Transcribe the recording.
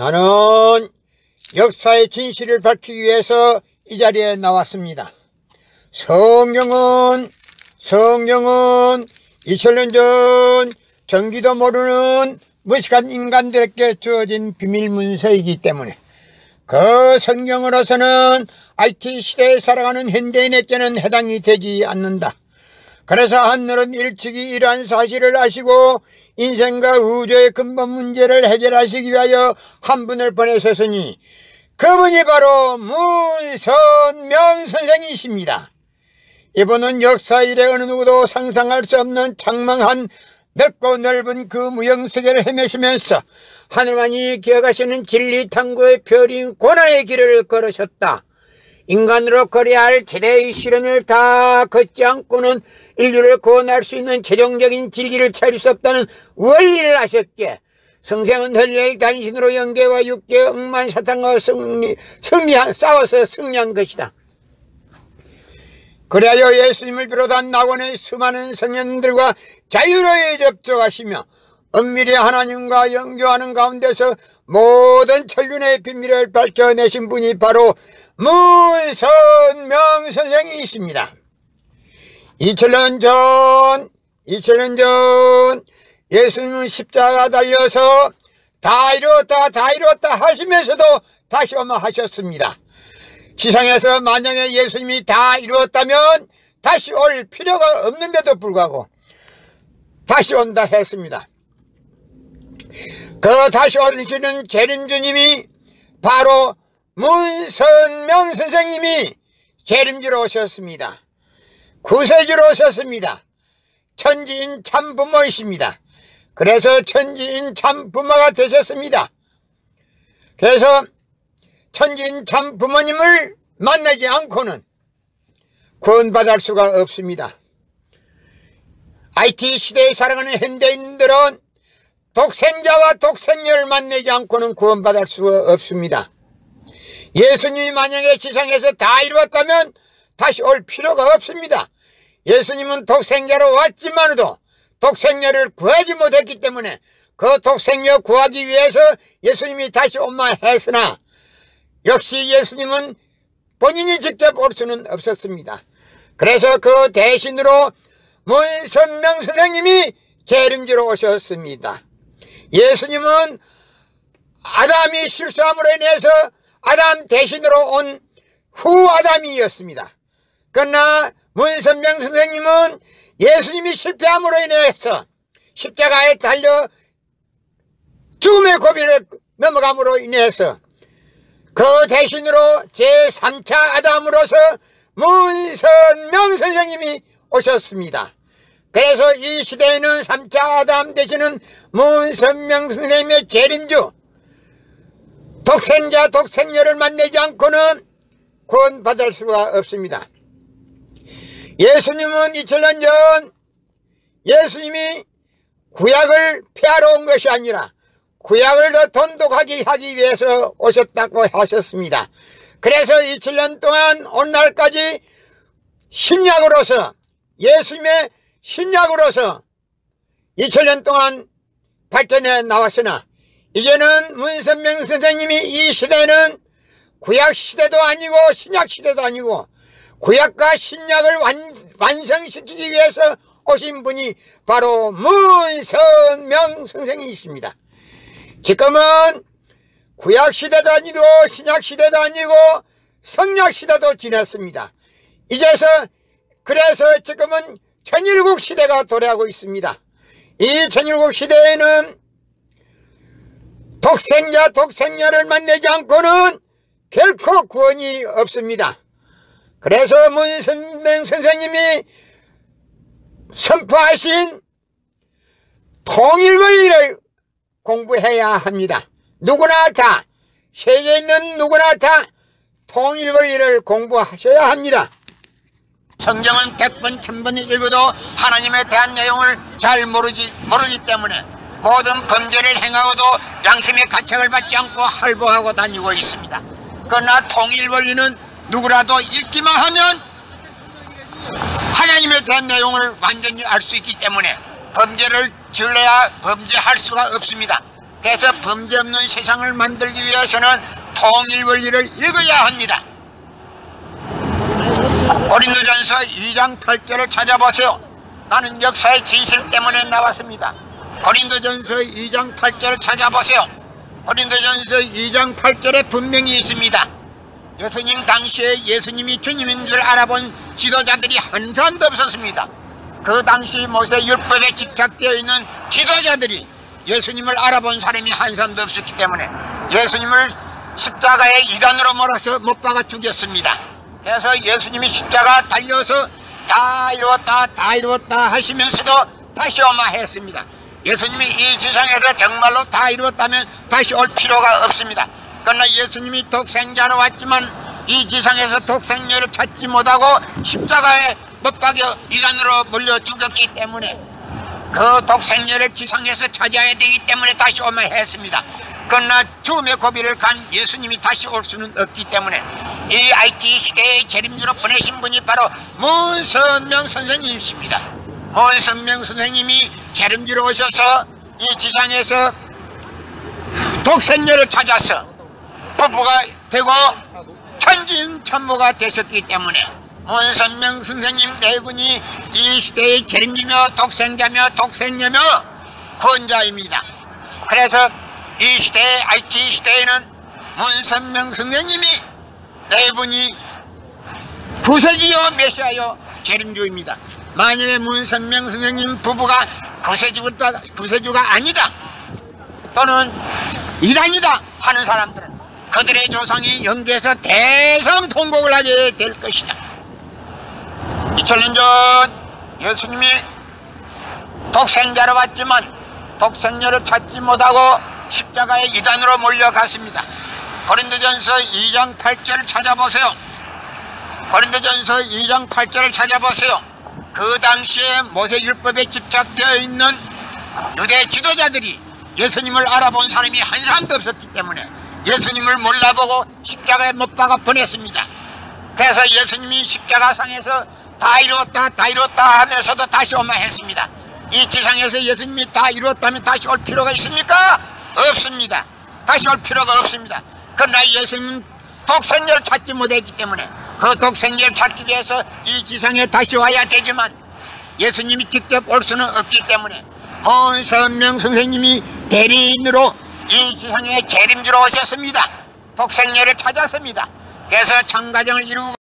나는 역사의 진실을 밝히기 위해서 이 자리에 나왔습니다. 성경은 2000년 전 전기도 모르는 무식한 인간들에게 주어진 비밀 문서이기 때문에 그 성경으로서는 IT 시대에 살아가는 현대인에게는 해당이 되지 않는다. 그래서 하늘은 일찍이 이러한 사실을 아시고 인생과 우주의 근본 문제를 해결하시기 위하여 한 분을 보내셨으니 그분이 바로 문선명 선생이십니다. 이분은 역사 이래 어느 누구도 상상할 수 없는 장망한 넓고 넓은 그 무형세계를 헤매시면서 하늘만이 기억하시는 진리 탐구의 별인 고난의 길을 걸으셨다. 인간으로 걸어야 할 제대의 시련을 다 걷지 않고는 인류를 구원할 수 있는 최종적인 진리를 찾을 수 없다는 원리를 아셨기에 성생은 헐레의 단신으로 영계와 육계의 억만 사탄과 싸워서 승리한 것이다. 그리하여 예수님을 비롯한 낙원의 수많은 성현들과 자유로이 접촉하시며 은밀히 하나님과 영교하는 가운데서 모든 천륜의 비밀을 밝혀내신 분이 바로 문선명 선생이십니다. 2000년 전 예수님은 십자가 달려서 다 이루었다 하시면서도 다시 오마 하셨습니다. 지상에서 만약에 예수님이 다 이루었다면 다시 올 필요가 없는데도 불구하고 다시 온다 했습니다. 그 다시 오시는 재림주님이 바로 문선명 선생님이 재림주로 오셨습니다. 구세주로 오셨습니다. 천지인 참부모이십니다. 그래서 천지인 참부모가 되셨습니다. 그래서 천지인 참부모님을 만나지 않고는 구원받을 수가 없습니다. IT 시대에 살아가는 현대인들은 독생자와 독생녀를 만나지 않고는 구원받을 수가 없습니다. 예수님이 만약에 지상에서 다 이루었다면 다시 올 필요가 없습니다. 예수님은 독생자로 왔지만도 독생녀를 구하지 못했기 때문에 그 독생녀 구하기 위해서 예수님이 다시 온마 했으나 역시 예수님은 본인이 직접 올 수는 없었습니다. 그래서 그 대신으로 문선명 선생님이 재림주로 오셨습니다. 예수님은 아담이 실수함으로 인해서 아담 대신으로 온 후 아담이었습니다. 그러나 문선명 선생님은 예수님이 실패함으로 인해서 십자가에 달려 죽음의 고비를 넘어감으로 인해서 그 대신으로 제3차 아담으로서 문선명 선생님이 오셨습니다. 그래서 이 시대에는 3차 아담 되시는 문선명 선생님의 재림주, 독생자 독생녀를 만나지 않고는 구원받을 수가 없습니다. 예수님은 2000년 전 예수님이 구약을 폐하러 온 것이 아니라 구약을 더 돈독하게 하기 위해서 오셨다고 하셨습니다. 그래서 2000년 동안 오늘날까지 신약으로서 예수님의 신약으로서 2000년 동안 발전해 나왔으나 이제는 문선명 선생님이 이 시대는 구약 시대도 아니고 신약 시대도 아니고 구약과 신약을 완성시키기 위해서 오신 분이 바로 문선명 선생이십니다. 지금은 구약 시대도 아니고 신약 시대도 아니고 성약 시대도 지났습니다. 그래서 지금은 천일국 시대가 도래하고 있습니다. 이 천일국 시대에는 독생자 독생녀를 만나지 않고는 결코 구원이 없습니다. 그래서 문선명 선생님이 선포하신 통일원리를 공부해야 합니다. 누구나 다, 세계에 있는 누구나 다 통일원리를 공부하셔야 합니다. 성경은 100번 1000번 읽어도 하나님에 대한 내용을 잘 모르기 때문에 모든 범죄를 행하고도 양심의 가책을 받지 않고 할보하고 다니고 있습니다. 그러나 통일원리는 누구라도 읽기만 하면 하나님에 대한 내용을 완전히 알 수 있기 때문에 범죄를 지으려야 범죄할 수가 없습니다. 그래서 범죄 없는 세상을 만들기 위해서는 통일 원리를 읽어야 합니다. 고린도전서 2장 8절을 찾아보세요. 나는 역사의 진실 때문에 나왔습니다. 고린도전서 2장 8절을 찾아보세요. 고린도전서 2장 8절에 분명히 있습니다. 예수님 당시에 예수님이 주님인 줄 알아본 지도자들이 한 사람도 없었습니다. 그 당시 모세율법에 집착되어 있는 지도자들이 예수님을 알아본 사람이 한 사람도 없었기 때문에 예수님을 십자가에 이단으로 몰아서 못 박아 죽였습니다. 그래서 예수님이 십자가 달려서 다 이루었다 다 이루었다 하시면서도 다시 오마 했습니다. 예수님이 이 지상에서 정말로 다 이루었다면 다시 올 필요가 없습니다. 그러나 예수님이 독생자로 왔지만 이 지상에서 독생자를 찾지 못하고 십자가에 못 박여 이단으로 몰려 죽였기 때문에 그 독생자를 지상에서 찾아야 되기 때문에 다시 오마 했습니다. 그러나 죽음의 고비를 간 예수님이 다시 올 수는 없기 때문에 이 IT 시대의 재림주로 보내신 분이 바로 문선명 선생님이십니다. 문선명 선생님이 재림주로 오셔서 이 지상에서 독생녀를 찾아서 부부가 되고 천진천모가 되셨기 때문에 문선명 선생님 네 분이 이 시대의 재림주며 독생자며 독생녀며 구원자입니다. 그래서 이 시대의 IT 시대에는 문선명 선생님이 네 분이 구세주요 메시아요 재림주입니다. 만약에 문선명 선생님 부부가 구세주가 아니다 또는 이단이다 하는 사람들은 그들의 조상이 영계에서 대성통곡을 하게 될 것이다. 2000년 전 예수님이 독생자로 왔지만 독생녀를 찾지 못하고 십자가의 이단으로 몰려갔습니다. 고린도전서 2장 8절을 찾아보세요. 고린도전서 2장 8절을 찾아보세요. 그 당시에 모세율법에 집착되어 있는 유대 지도자들이 예수님을 알아본 사람이 한 사람도 없었기 때문에 예수님을 몰라보고 십자가에 못 박아 보냈습니다. 그래서 예수님이 십자가상에서 다 이루었다 하면서도 다시 오마 했습니다. 이 지상에서 예수님이 다 이루었다면 다시 올 필요가 있습니까? 없습니다. 다시 올 필요가 없습니다. 그러나 예수님은 독생자를 찾지 못했기 때문에 그 독생자를 찾기 위해서 이 지상에 다시 와야 되지만 예수님이 직접 올 수는 없기 때문에 문선명 선생님이 대리인으로 이 지상에 재림주로 오셨습니다. 독생자를 찾았습니다. 그래서 창가정을 이루고